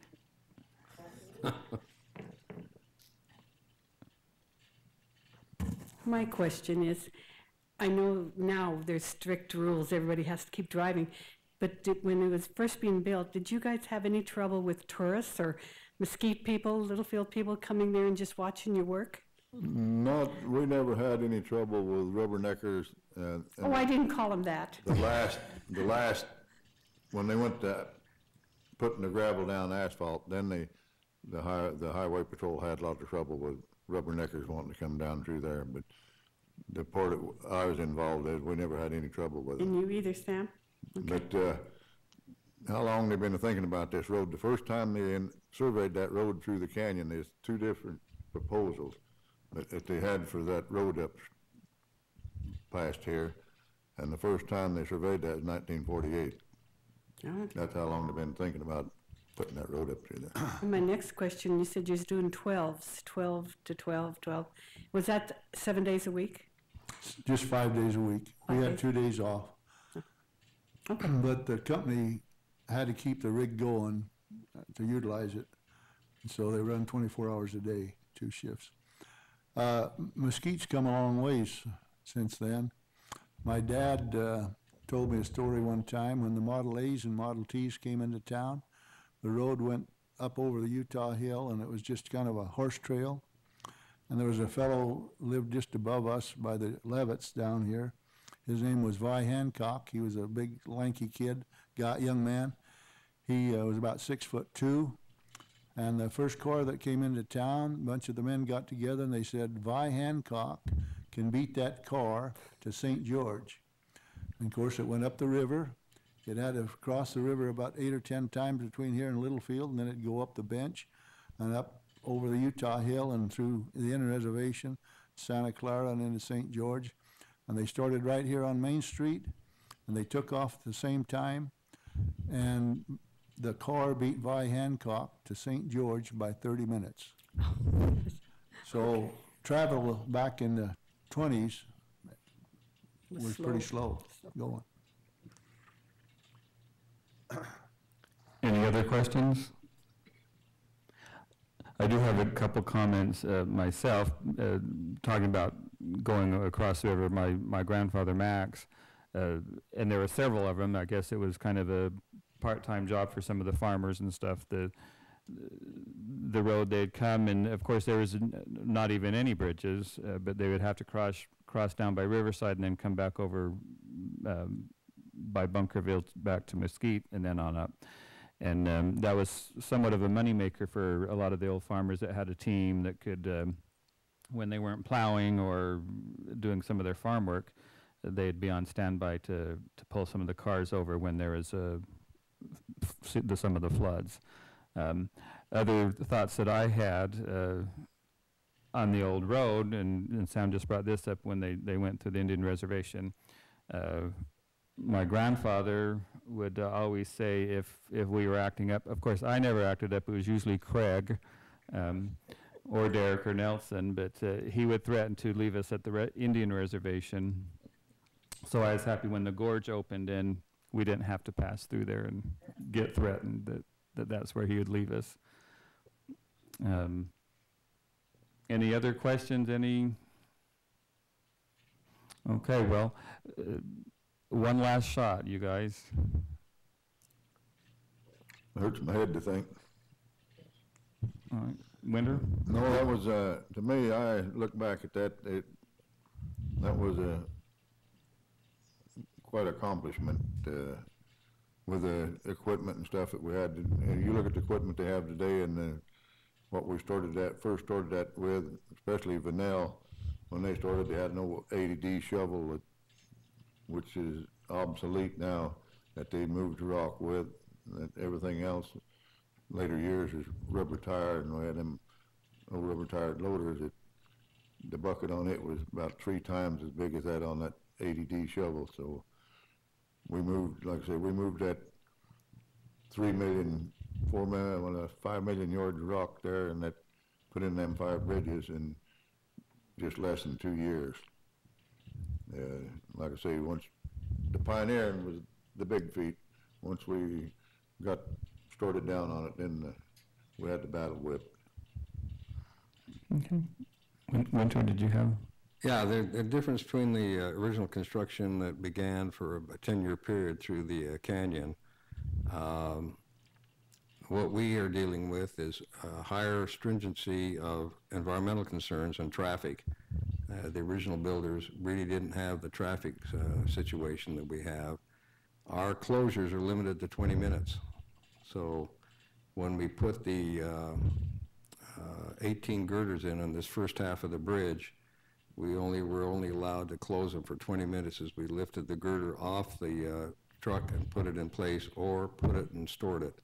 My question is, I know now there's strict rules, everybody has to keep driving, but when it was first being built, did you guys have any trouble with tourists or Mesquite people, Littlefield people coming there and just watching your work? We never had any trouble with rubberneckers. Oh, I didn't call them that. The last, when they went to putting the gravel down asphalt, then the highway patrol had a lot of trouble with rubberneckers wanting to come down through there. But the part that I was involved in, we never had any trouble with it. And you either, Sam? Okay. But how long they've been thinking about this road? The first time they surveyed that road through the canyon, there's 2 different proposals that they had for that road up past here. And the first time they surveyed that was 1948. Oh. That's how long they've been thinking about putting that road up through there. And my next question, you said you was doing 12s, 12 to 12, 12. Was that 7 days a week? Just 5 days a week. We 5 had days? 2 days off. Okay. But the company had to keep the rig going to utilize it. So they run 24 hours a day, 2 shifts. Mesquite's come a long ways since then. My dad told me a story one time when the Model A's and Model T's came into town. The road went up over the Utah Hill, and it was just kind of a horse trail. And there was a fellow lived just above us by the Levitts down here. His name was Vi Hancock. He was a big, lanky kid, young man. He was about 6'2", And the first car that came into town, a bunch of the men got together and they said, Vi Hancock can beat that car to St. George. And of course, it went up the river. It had to cross the river about 8 or 10 times between here and Littlefield, and then it'd go up the bench and up over the Utah Hill and through the Indian Reservation, Santa Clara, and into St. George. And they started right here on Main Street, and they took off at the same time. And the car beat Vi Hancock to St. George by 30 minutes. So travel back in the 20s was pretty slow going. Any other questions? I do have a couple comments myself, talking about going across the river. My grandfather, Max, and there were several of them. I guess it was kind of a part-time job for some of the farmers and stuff. The road they'd come, and of course there was not even any bridges, but they would have to cross down by Riverside and then come back over by Bunkerville back to Mesquite and then on up. And that was somewhat of a moneymaker for a lot of the old farmers that had a team that could, when they weren't plowing or doing some of their farm work, they'd be on standby to pull some of the cars over when there was some of the floods. Other thoughts that I had on the old road, and Sam just brought this up when they went to the Indian Reservation. My grandfather would always say if we were acting up, of course I never acted up, it was usually Craig or Derek or Nelson, but he would threaten to leave us at the Indian Reservation. So I was happy when the Gorge opened and we didn't have to pass through there and get threatened that's where he would leave us. Any other questions? Okay, well, one last shot, you guys. Hurts my head to think. All right, Winter? No, that was, to me, I look back at that, that was quite accomplishment with the equipment and stuff that we had. And you look at the equipment they have today and what we first started that with, especially Vanell, when they started, they had an old 80D shovel, which is obsolete now, that they moved to rock with. That everything else, later years, is rubber tired, and we had them old rubber tired loaders. The bucket on it was about 3 times as big as that on that 80D shovel. So we moved, like I said, we moved that 5 million yards of rock there, and that put in them 5 bridges in just less than 2 years. Like I say, once the pioneering was the big feat. Once we got started down on it, then we had the battle whip. Okay. Winter, did you have? Yeah, the difference between the original construction that began for a 10-year period through the canyon, what we are dealing with is higher stringency of environmental concerns and traffic. The original builders really didn't have the traffic situation that we have. Our closures are limited to 20 minutes. So when we put the 18 girders in on this first half of the bridge, we were only allowed to close them for 20 minutes as we lifted the girder off the truck and put it in place or put it and stored it.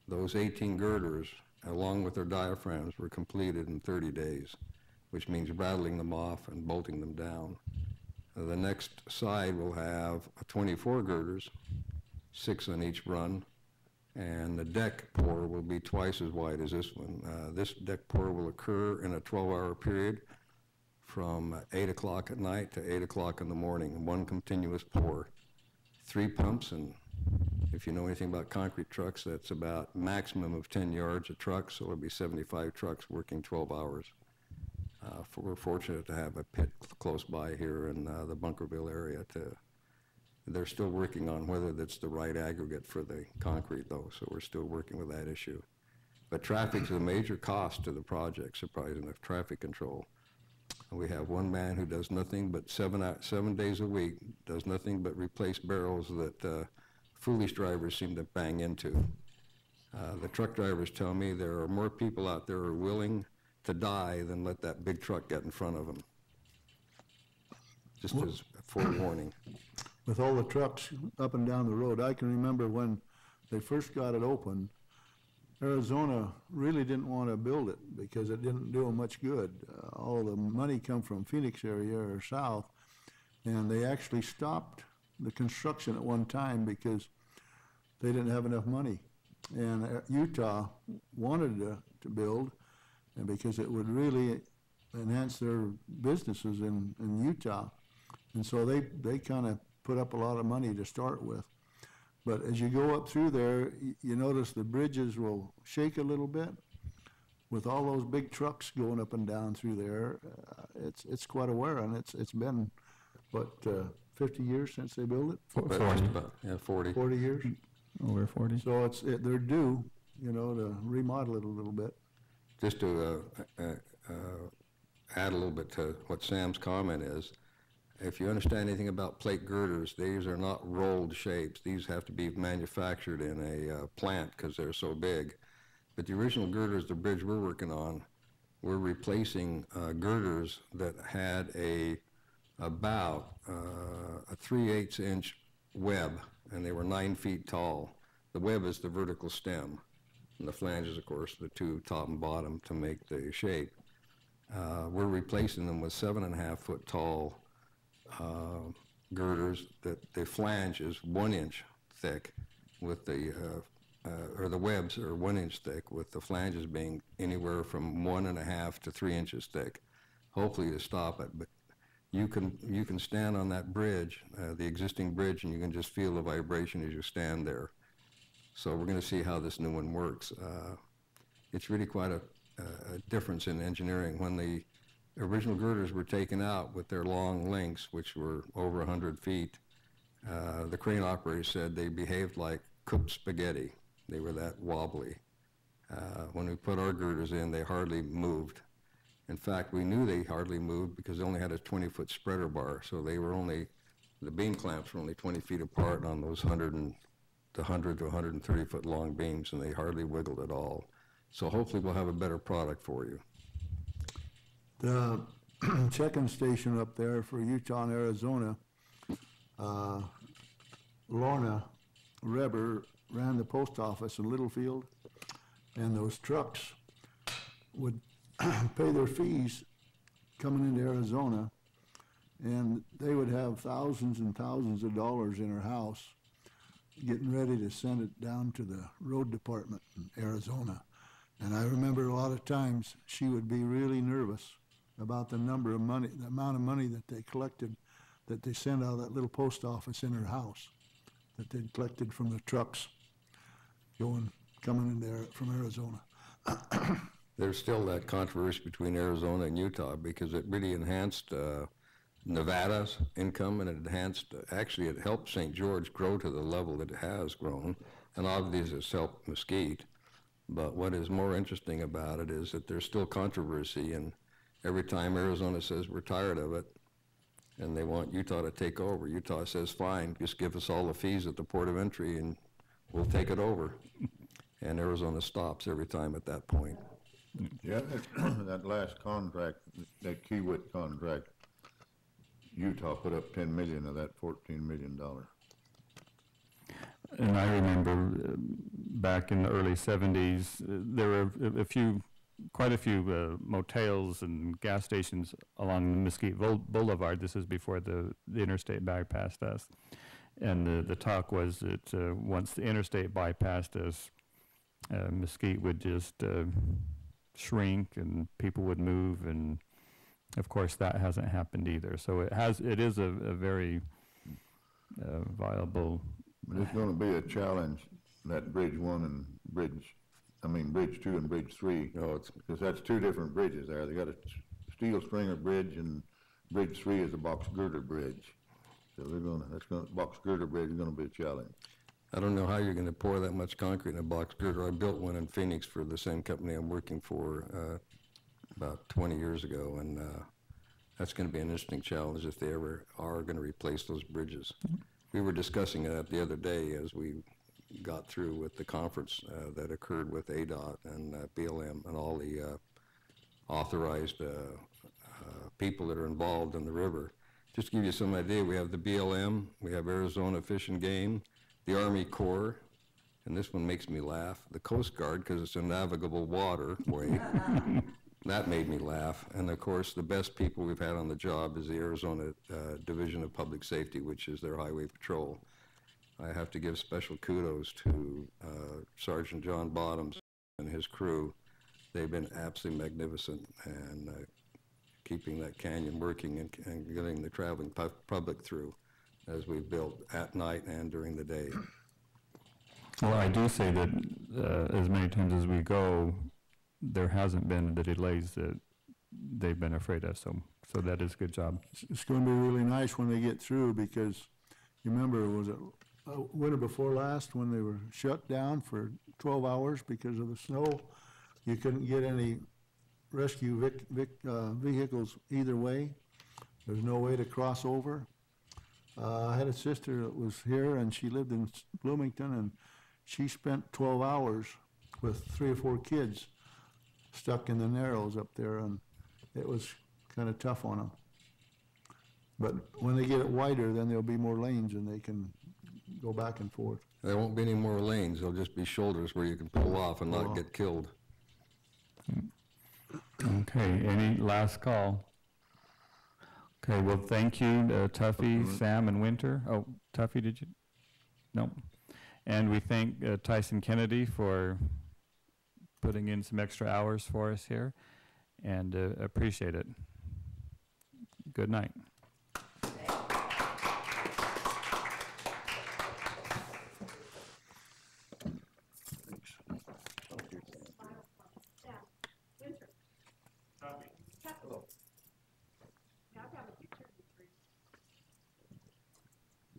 Those 18 girders, along with their diaphragms, were completed in 30 days, which means rattling them off and bolting them down. The next side will have 24 girders, 6 on each run, and the deck pour will be twice as wide as this one. This deck pour will occur in a 12-hour period from 8 o'clock at night to 8 o'clock in the morning, one continuous pour. 3 pumps, and if you know anything about concrete trucks, that's about maximum of 10 yards a truck, so it'll be 75 trucks working 12 hours. We're fortunate to have a pit close by here in the Bunkerville area. They're still working on whether that's the right aggregate for the concrete, though, so we're still working with that issue. But traffic's a major cost to the project, surprisingly, traffic control. We have one man who does nothing but 7 days a week, does nothing but replace barrels that foolish drivers seem to bang into. The truck drivers tell me there are more people out there who are willing to die than let that big truck get in front of them. Just as forewarning. With all the trucks up and down the road, I can remember when they first got it open, Arizona really didn't want to build it because it didn't do them much good. All the money come from Phoenix area or south, and they actually stopped the construction at one time because they didn't have enough money. And Utah wanted to build, and because it would really enhance their businesses in Utah. And so they kind of put up a lot of money to start with. But as you go up through there, you notice the bridges will shake a little bit. With all those big trucks going up and down through there, it's quite a wear, and it's been, what, 50 years since they built it? 40. Yeah, 40. 40 years? Over 40. So they're due, to remodel it a little bit. Just to add a little bit to what Sam's comment is, if you understand anything about plate girders, these are not rolled shapes. These have to be manufactured in a plant because they're so big. But the original girders, the bridge we're working on, we're replacing girders that had about a 3/8 inch web, and they were 9 feet tall. The web is the vertical stem, and the flanges, of course, the two top and bottom to make the shape. We're replacing them with 7.5 foot tall girders that the flange is 1 inch thick, with the webs are 1 inch thick, with the flanges being anywhere from 1.5 to 3 inches thick, hopefully to stop it. But you can stand on that bridge, the existing bridge, and you can just feel the vibration as you stand there. So we're going to see how this new one works. It's really quite a difference in engineering. When the original girders were taken out with their long links, which were over 100 feet, the crane operator said they behaved like cooked spaghetti. They were that wobbly. When we put our girders in, they hardly moved. In fact, we knew they hardly moved because they only had a 20-foot spreader bar, so they were the beam clamps were only 20 feet apart on those 100 to 130-foot long beams, and they hardly wiggled at all. So hopefully we'll have a better product for you. The check-in station up there for Utah and Arizona, Lorna Reber ran the post office in Littlefield, and those trucks would pay their fees coming into Arizona, and they would have thousands and thousands of dollars in her house getting ready to send it down to the road department in Arizona. And I remember a lot of times she would be really nervous about the amount of money that they collected, that they sent out of that little post office in her house, that they'd collected from the trucks coming in there from Arizona. There's still that controversy between Arizona and Utah because it really enhanced Nevada's income, and it helped St. George grow to the level that it has grown, and obviously it's helped Mesquite. But what is more interesting about it is that there's still controversy, and every time Arizona says we're tired of it and they want Utah to take over, Utah says fine, just give us all the fees at the port of entry and we'll take it over. And Arizona stops every time at that point. Yeah, that last contract, that Kiewit contract, Utah put up 10 million of that $14 million. And I remember back in the early 70s, there were quite a few motels and gas stations along the Mesquite Boulevard. This is before the interstate bypassed us. And the talk was that once the interstate bypassed us, Mesquite would just shrink and people would move, and of course that hasn't happened either. So it is a very viable. It's going to be a challenge, that Bridge 1 and Bridge 2 and Bridge 3. Because that's two different bridges there. They got a steel stringer bridge, and Bridge 3 is a box girder bridge. So box girder bridge is going to be a challenge. I don't know how you're going to pour that much concrete in a box girder. I built one in Phoenix for the same company I'm working for about 20 years ago, and that's going to be an interesting challenge if they ever are going to replace those bridges. We were discussing that the other day as we got through with the conference that occurred with ADOT and BLM and all the authorized people that are involved in the river. Just to give you some idea, we have the BLM, we have Arizona Fish and Game, the Army Corps, and this one makes me laugh, the Coast Guard, because it's a navigable waterway. That made me laugh. And of course, the best people we've had on the job is the Arizona Division of Public Safety, which is their highway patrol. I have to give special kudos to Sergeant John Bottoms and his crew. They've been absolutely magnificent and keeping that canyon working and getting the traveling public through as we've built at night and during the day. Well, I do say that as many times as we go, there hasn't been the delays that they've been afraid of, so that is a good job. It's going to be really nice when they get through, because you remember, was it winter before last when they were shut down for 12 hours because of the snow? You couldn't get any rescue vehicles either way. There's no way to cross over. I had a sister that was here, and she lived in Bloomington, and she spent 12 hours with 3 or 4 kids stuck in the Narrows up there, and it was kind of tough on them. But when they get it wider, then there'll be more lanes, and they can go back and forth. There won't be any more lanes. There'll just be shoulders where you can pull off and not get killed. Okay, any last call? Okay, well, thank you, Tuffy, Sam, and Winter. Oh, Tuffy, did you? No. And we thank Tyson Kennedy for putting in some extra hours for us here, and appreciate it. Good night.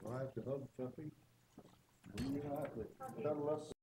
Do I have to hug Tuffy? You have to cuddle us.